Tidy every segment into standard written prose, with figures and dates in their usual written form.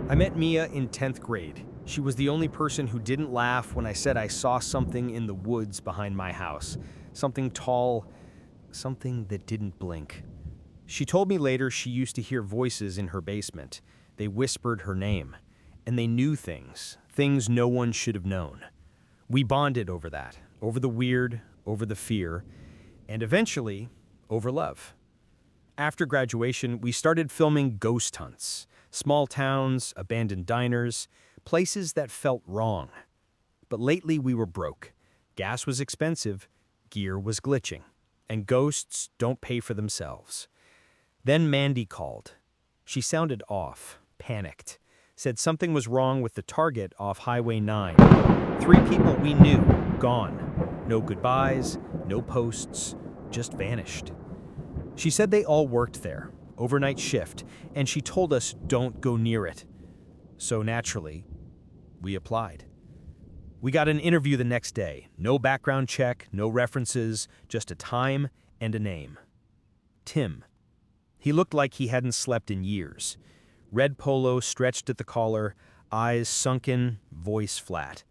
I met Mia in 10th grade. She was the only person who didn't laugh when I said I saw something in the woods behind my house. Something tall, something that didn't blink. She told me later she used to hear voices in her basement. They whispered her name, and they knew things no one should have known. We bonded over that, over the weird, over the fear, and eventually, over love. After graduation, we started filming ghost hunts, small towns, abandoned diners, places that felt wrong. But lately we were broke. Gas was expensive, gear was glitching, and ghosts don't pay for themselves. Then Mandy called. She sounded off, panicked, said something was wrong with the target off Highway 9. 3 people we knew, gone. No goodbyes, no posts, just vanished. She said they all worked there, overnight shift, and she told us don't go near it. So naturally, we applied. We got an interview the next day. No background check, no references, just a time and a name. Tim. He looked like he hadn't slept in years. Red polo stretched at the collar, eyes sunken, voice flat.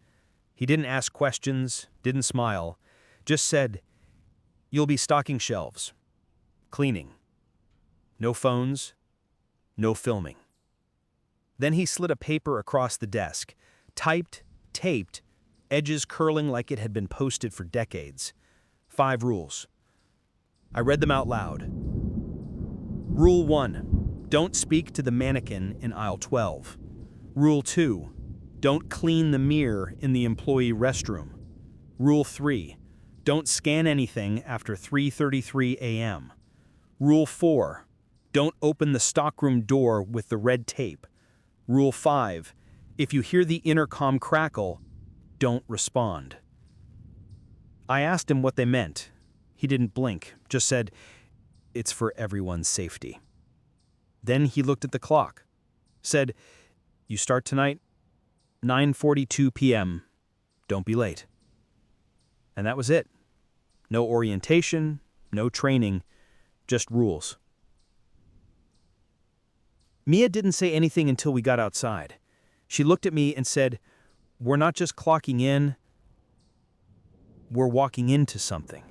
He didn't ask questions, didn't smile, just said, "You'll be stocking shelves. Cleaning. No phones, no filming." Then he slid a paper across the desk, typed, taped, edges curling like it had been posted for decades. 5 rules. I read them out loud. Rule 1. Don't speak to the mannequin in aisle 12. Rule 2. Don't clean the mirror in the employee restroom. Rule 3. Don't scan anything after 3:33 a.m. Rule 4. Don't open the stockroom door with the red tape. Rule 5. If you hear the intercom crackle, don't respond. I asked him what they meant. He didn't blink, just said, "It's for everyone's safety." Then he looked at the clock, said, "You start tonight, 9:42 p.m. Don't be late." And that was it. No orientation, no training, just rules. Mia didn't say anything until we got outside. She looked at me and said, "We're not just clocking in, we're walking into something."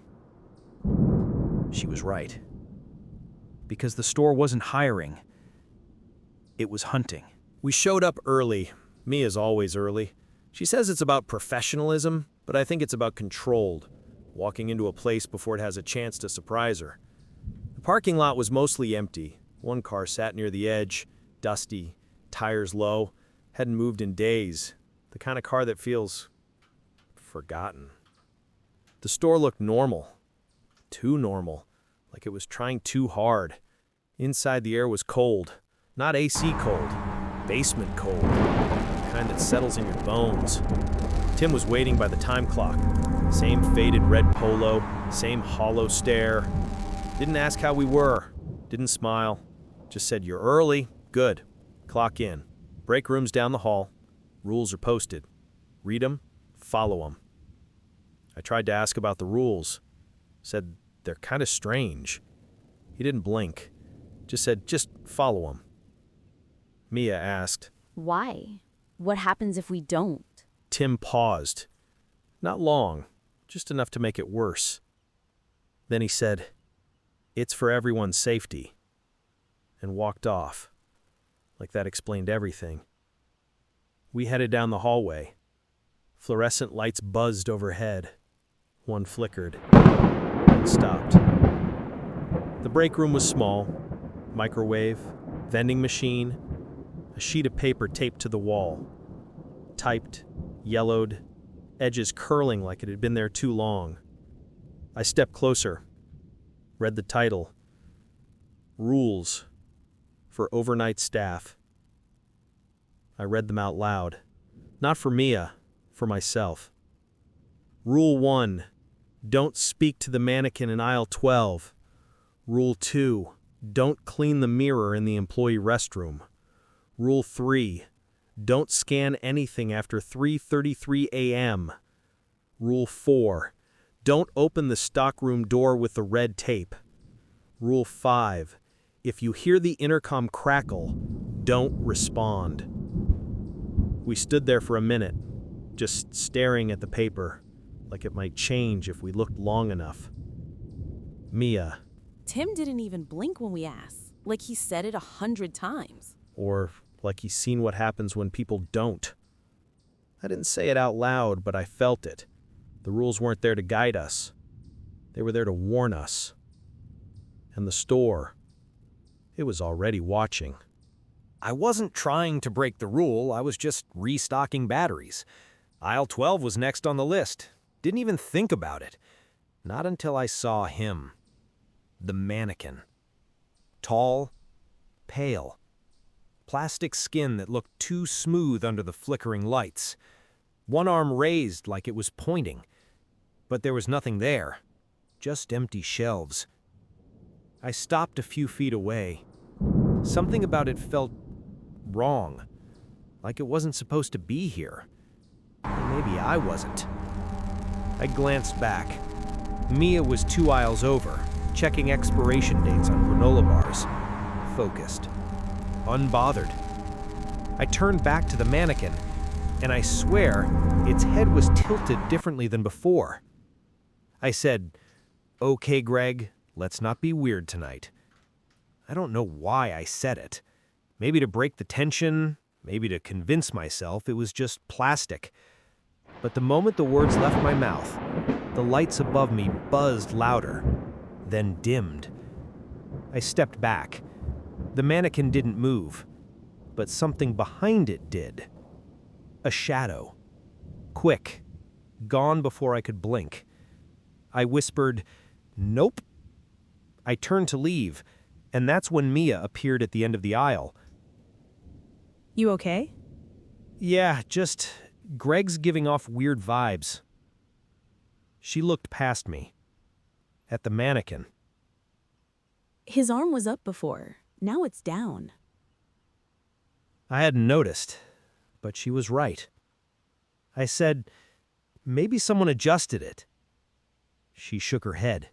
She was right. Because the store wasn't hiring, it was hunting. We showed up early. Mia's always early. She says it's about professionalism, but I think it's about controlled, walking into a place before it has a chance to surprise her. The parking lot was mostly empty. One car sat near the edge, dusty, tires low, hadn't moved in days. The kind of car that feels forgotten. The store looked normal. Too normal. Like it was trying too hard. Inside the air was cold. Not AC cold. Basement cold. The kind that settles in your bones. Tim was waiting by the time clock. Same faded red polo, same hollow stare. Didn't ask how we were. Didn't smile. Just said, "You're early. Good. Clock in. Break room's down the hall. Rules are posted. Read them. Follow them." I tried to ask about the rules. Said, "They're kind of strange." He didn't blink. Just said, "Just follow them." Mia asked, Why? What happens if we don't? Tim paused. Not long, just enough to make it worse. Then he said, "It's for everyone's safety," and walked off. Like that explained everything. We headed down the hallway. Fluorescent lights buzzed overhead. One flickered and stopped. The break room was small. Microwave, vending machine, a sheet of paper taped to the wall. Typed, yellowed, edges curling like it had been there too long. I stepped closer, read the title. Rules for overnight staff. I read them out loud. Not for Mia, for myself. Rule 1. Don't speak to the mannequin in aisle 12. Rule 2. Don't clean the mirror in the employee restroom. Rule 3. Don't scan anything after 3:33 a.m. Rule 4. Don't open the stockroom door with the red tape. Rule 5. If you hear the intercom crackle, don't respond. We stood there for a minute, just staring at the paper, like it might change if we looked long enough. Mia, Tim didn't even blink when we asked, like he said it 100 times. or like he's seen what happens when people don't. I didn't say it out loud, but I felt it. The rules weren't there to guide us. They were there to warn us. And the store, it was already watching. I wasn't trying to break the rule, I was just restocking batteries. Aisle 12 was next on the list. Didn't even think about it. Not until I saw him. The mannequin. Tall, pale. Plastic skin that looked too smooth under the flickering lights. One arm raised like it was pointing. But there was nothing there. Just empty shelves. I stopped a few feet away. Something about it felt wrong. Like it wasn't supposed to be here. Or maybe I wasn't. I glanced back. Mia was 2 aisles over, checking expiration dates on granola bars. Focused. Unbothered. I turned back to the mannequin, and I swear its head was tilted differently than before. I said, "Okay, Greg, let's not be weird tonight." I don't know why I said it. Maybe to break the tension, maybe to convince myself it was just plastic. But the moment the words left my mouth, the lights above me buzzed louder, then dimmed. I stepped back. The mannequin didn't move, but something behind it did. A shadow. Quick. Gone before I could blink. I whispered, "Nope." I turned to leave, and that's when Mia appeared at the end of the aisle. You okay? Yeah, just Greg's giving off weird vibes. She looked past me. At the mannequin. His arm was up before. Now it's down. I hadn't noticed, but she was right. I said, "Maybe someone adjusted it." She shook her head.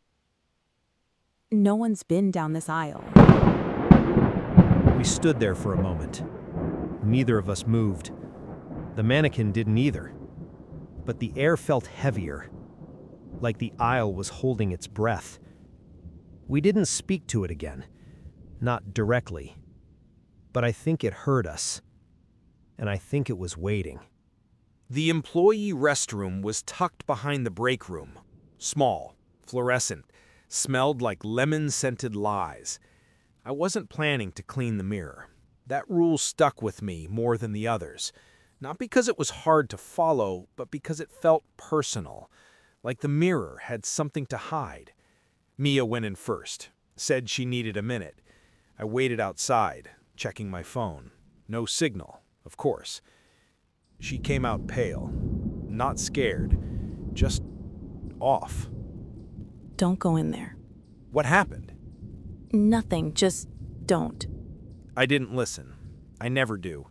No one's been down this aisle. We stood there for a moment. Neither of us moved. The mannequin didn't either. But the air felt heavier, like the aisle was holding its breath. We didn't speak to it again, not directly. But I think it heard us, and I think it was waiting. The employee restroom was tucked behind the break room. Small, fluorescent, smelled like lemon-scented lies. I wasn't planning to clean the mirror. That rule stuck with me more than the others. Not because it was hard to follow, but because it felt personal, like the mirror had something to hide. Mia went in first, said she needed a minute. I waited outside, checking my phone. No signal, of course. She came out pale, not scared, just off. Don't go in there. What happened? Nothing, just don't. I didn't listen. I never do.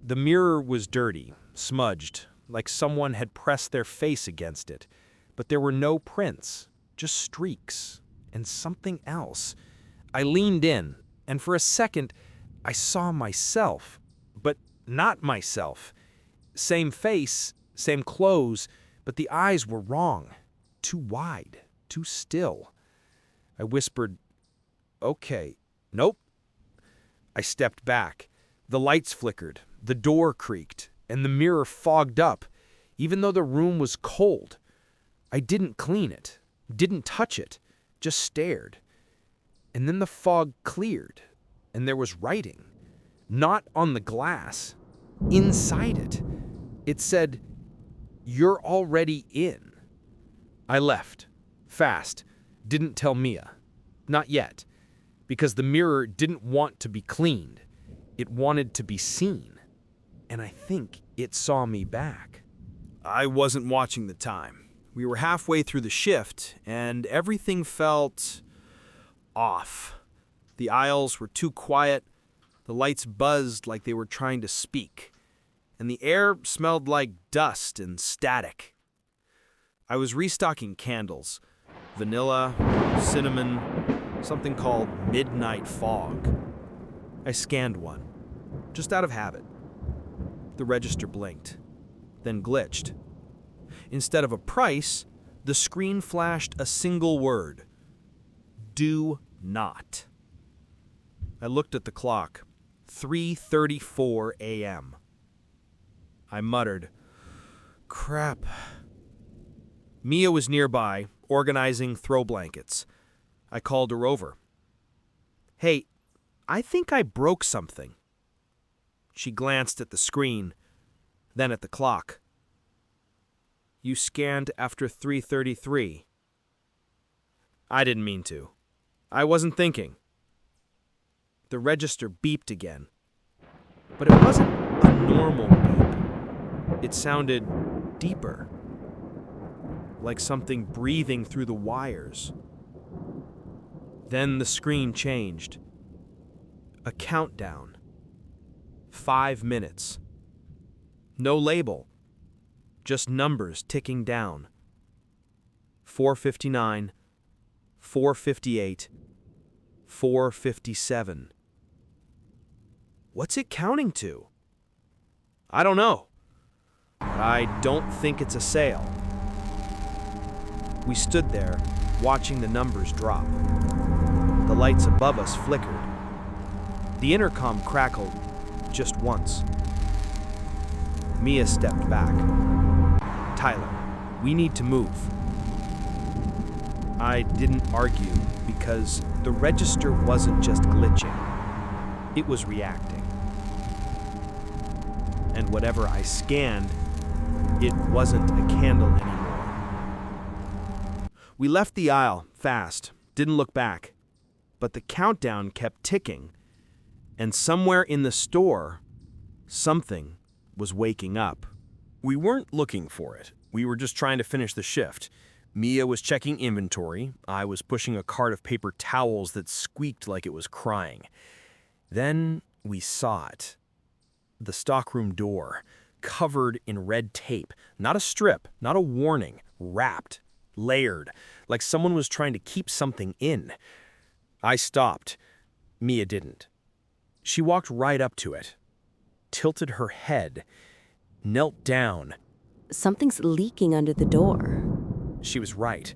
The mirror was dirty, smudged, like someone had pressed their face against it. But there were no prints, just streaks, and something else. I leaned in, and for a second, I saw myself, but not myself. Same face, same clothes, but the eyes were wrong. Too wide, too still. I whispered, "Okay, nope." I stepped back. The lights flickered, the door creaked, and the mirror fogged up, even though the room was cold. I didn't clean it, didn't touch it, just stared. And then the fog cleared, and there was writing. Not on the glass, inside it. It said, "You're already in." I left, fast, didn't tell Mia. Not yet, because the mirror didn't want to be cleaned. It wanted to be seen. And I think it saw me back. I wasn't watching the time. We were halfway through the shift, and everything felt off. The aisles were too quiet, the lights buzzed like they were trying to speak, and the air smelled like dust and static. I was restocking candles, vanilla, cinnamon, something called Midnight Fog. I scanned one, just out of habit. The register blinked, then glitched. Instead of a price, the screen flashed a single word: do not. I looked at the clock. 3:34 a.m. I muttered, "Crap." Mia was nearby, organizing throw blankets. I called her over. "Hey, I think I broke something." She glanced at the screen, then at the clock. "You scanned after 3:33. I didn't mean to. I wasn't thinking. The register beeped again. But it wasn't a normal beep. It sounded deeper, like something breathing through the wires. Then the screen changed. A countdown. 5 minutes. No label. Just numbers ticking down. 4:59, 4:58, 4:57. What's it counting to? I don't know. But I don't think it's a sale. We stood there, watching the numbers drop. The lights above us flickered. The intercom crackled just once. Mia stepped back. "Tyler, we need to move." I didn't argue because the register wasn't just glitching. It was reacting. And whatever I scanned, it wasn't a candle anymore. We left the aisle fast, didn't look back. But the countdown kept ticking. And somewhere in the store, something was waking up. We weren't looking for it. We were just trying to finish the shift. Mia was checking inventory. I was pushing a cart of paper towels that squeaked like it was crying. Then we saw it. The stockroom door, covered in red tape. Not a strip, not a warning. Wrapped, layered, like someone was trying to keep something in. I stopped. Mia didn't. She walked right up to it, tilted her head, knelt down. Something's leaking under the door. She was right.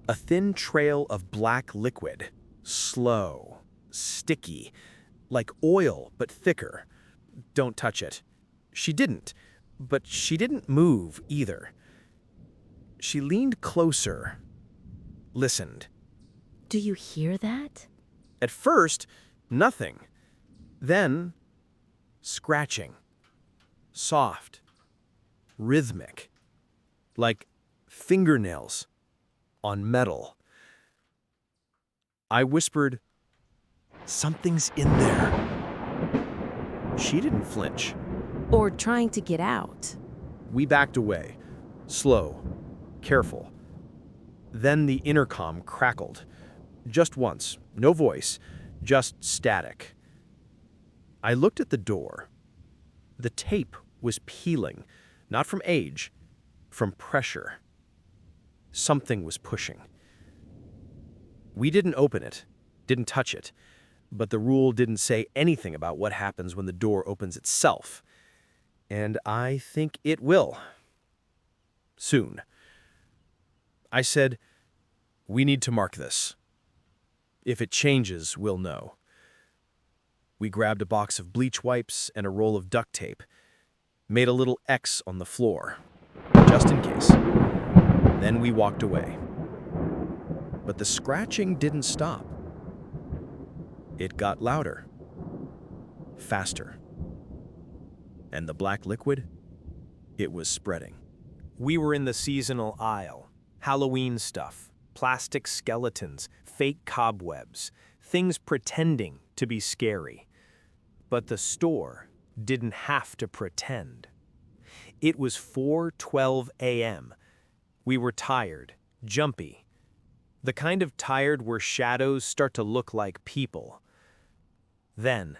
A thin trail of black liquid. Slow, sticky, like oil, but thicker. Don't touch it. She didn't, but she didn't move either. She leaned closer, listened. Do you hear that? At first, nothing. Then, scratching. Soft. Rhythmic. Like fingernails on metal. I whispered, "Something's in there." She didn't flinch. Or trying to get out. We backed away, slow, careful. Then the intercom crackled. Just once, no voice, just static. I looked at the door. The tape was peeling, not from age, from pressure. Something was pushing. We didn't open it, didn't touch it, but the rule didn't say anything about what happens when the door opens itself. And I think it will. Soon. I said, "We need to mark this. If it changes, we'll know." We grabbed a box of bleach wipes and a roll of duct tape, made a little X on the floor, just in case. Then we walked away. But the scratching didn't stop. It got louder, faster. And the black liquid, it was spreading. We were in the seasonal aisle. Halloween stuff, plastic skeletons, fake cobwebs, things pretending to be scary. But the store didn't have to pretend. It was 4:12 a.m. We were tired, jumpy. The kind of tired where shadows start to look like people. Then,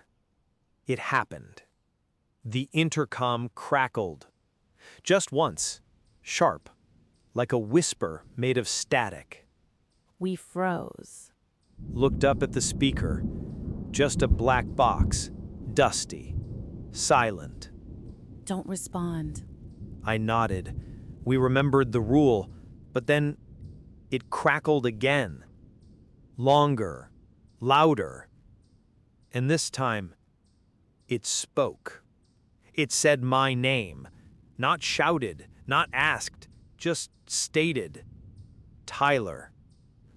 it happened. The intercom crackled. Just once, sharp, like a whisper made of static. We froze. Looked up at the speaker. Just a black box, dusty, silent. Don't respond. I nodded. We remembered the rule, but then it crackled again. Longer, louder. And this time, it spoke. It said my name. Not shouted, not asked, just stated. Tyler.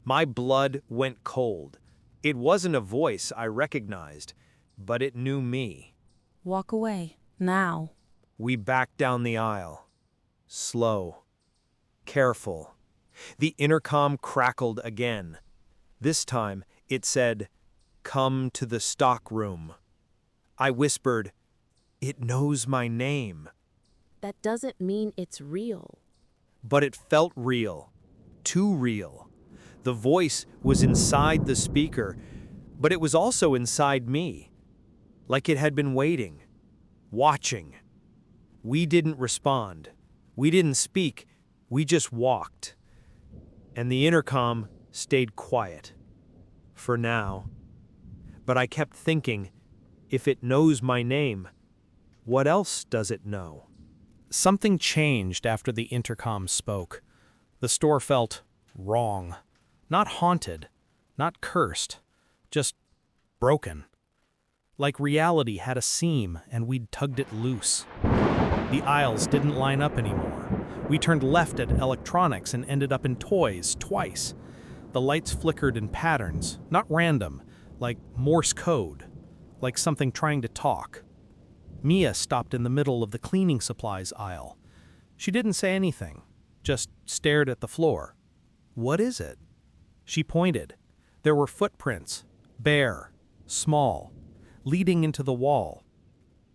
My blood went cold. It wasn't a voice I recognized, but it knew me. Walk away. Now. We backed down the aisle. Slow. Careful. The intercom crackled again. This time, it said, "Come to the stock room." I whispered, "It knows my name." That doesn't mean it's real. But it felt real. Too real. The voice was inside the speaker, but it was also inside me. Like it had been waiting. Watching. We didn't respond. We didn't speak. We just walked. And the intercom stayed quiet. For now. But I kept thinking, if it knows my name, what else does it know? Something changed after the intercom spoke. The store felt wrong. Not haunted, not cursed, just broken. Like reality had a seam and we'd tugged it loose. The aisles didn't line up anymore. We turned left at electronics and ended up in toys twice. The lights flickered in patterns, not random, like Morse code, like something trying to talk. Mia stopped in the middle of the cleaning supplies aisle. She didn't say anything, just stared at the floor. "What is it?" She pointed. There were footprints, bare, small, leading into the wall.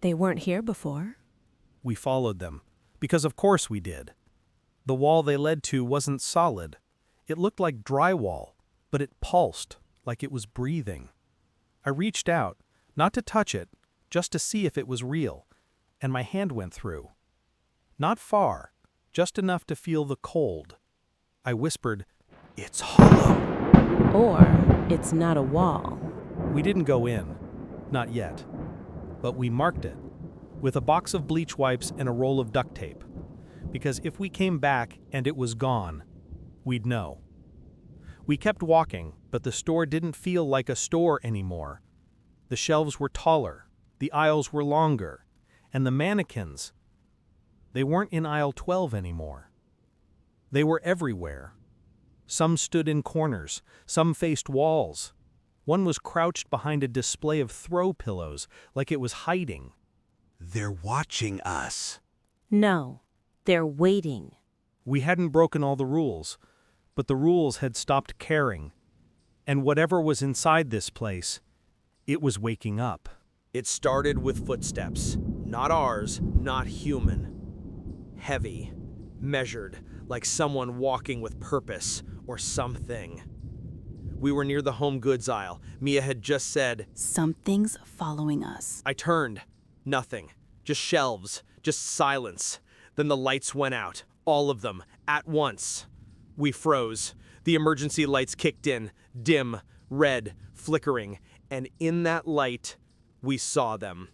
They weren't here before. We followed them, because of course we did. The wall they led to wasn't solid. It looked like drywall, but it pulsed, like it was breathing. I reached out, not to touch it, just to see if it was real, and my hand went through. Not far, just enough to feel the cold. I whispered, "It's hollow." Or it's not a wall. We didn't go in, not yet, but we marked it with a box of bleach wipes and a roll of duct tape, because if we came back and it was gone, we'd know. We kept walking, but the store didn't feel like a store anymore. The shelves were taller, the aisles were longer, and the mannequins, they weren't in aisle 12 anymore. They were everywhere. Some stood in corners, some faced walls. One was crouched behind a display of throw pillows, like it was hiding. They're watching us. No, they're waiting. We hadn't broken all the rules, but the rules had stopped caring. And whatever was inside this place, it was waking up. It started with footsteps. Not ours, not human. Heavy, measured, like someone walking with purpose or something. We were near the home goods aisle. Mia had just said, Something's following us. I turned. Nothing. Just shelves. Just silence. Then the lights went out. All of them. At once. We froze. The emergency lights kicked in. Dim. Red. Flickering. And in that light, we saw them.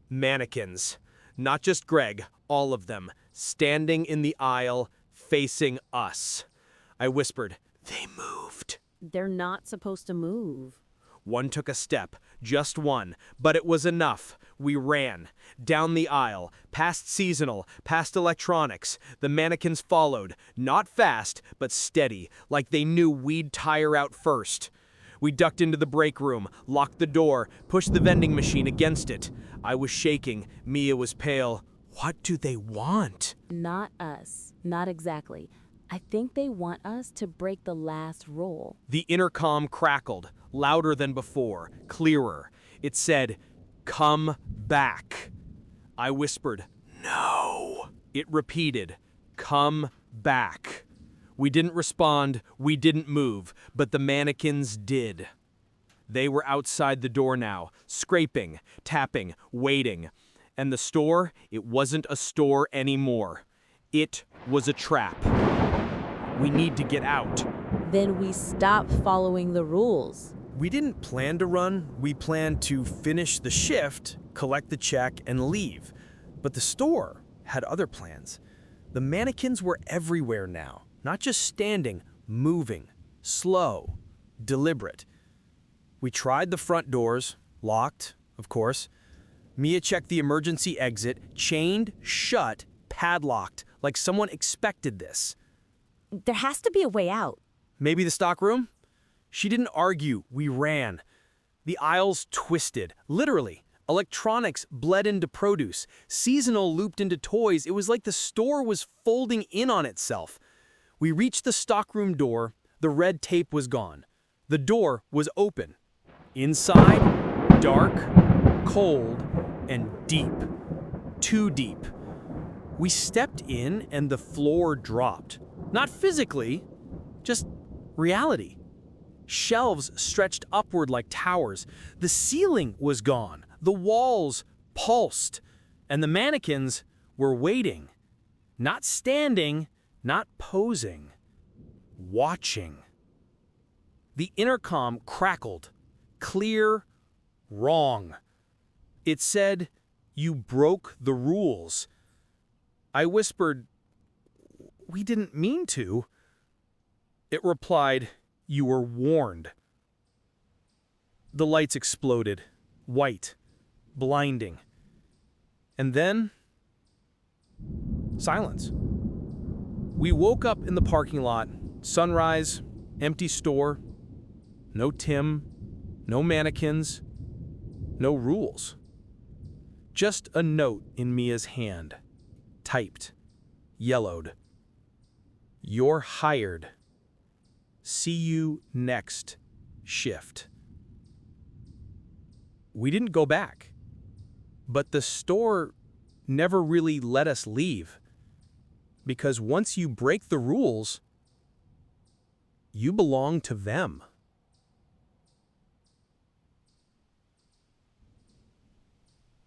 Mannequins. Not just Greg. All of them. Standing in the aisle, facing us. I whispered, "They moved." They're not supposed to move. One took a step, just one, but it was enough. We ran. Down the aisle, past seasonal, past electronics. The mannequins followed, not fast, but steady, like they knew we'd tire out first. We ducked into the break room, locked the door, pushed the vending machine against it. I was shaking. Mia was pale. What do they want? Not us. Not exactly. I think they want us to break the last rule. The intercom crackled, louder than before, clearer. It said, "Come back." I whispered, "No." It repeated, "Come back." We didn't respond, we didn't move, but the mannequins did. They were outside the door now, scraping, tapping, waiting. And the store, it wasn't a store anymore. It was a trap. We need to get out. Then we stop following the rules. We didn't plan to run. We planned to finish the shift, collect the check, and leave. But the store had other plans. The mannequins were everywhere now, not just standing, moving, slow, deliberate. We tried the front doors, locked, of course. Mia checked the emergency exit, chained, shut, padlocked, like someone expected this. There has to be a way out. Maybe the stockroom? She didn't argue, we ran. The aisles twisted, literally. Electronics bled into produce. Seasonal looped into toys. It was like the store was folding in on itself. We reached the stockroom door. The red tape was gone. The door was open. Inside, dark, cold, and deep. Too deep. We stepped in and the floor dropped. Not physically, just reality. Shelves stretched upward like towers. The ceiling was gone. The walls pulsed. And the mannequins were waiting. Not standing, not posing. Watching. The intercom crackled. Clear, wrong. It said, "You broke the rules." I whispered, "We didn't mean to." It replied, "You were warned." The lights exploded, white, blinding. And then, silence. We woke up in the parking lot, sunrise, empty store, no Tim, no mannequins, no rules. Just a note in Mia's hand, typed, yellowed. "You're hired. See you next shift." We didn't go back, but the store never really let us leave, because once you break the rules, you belong to them.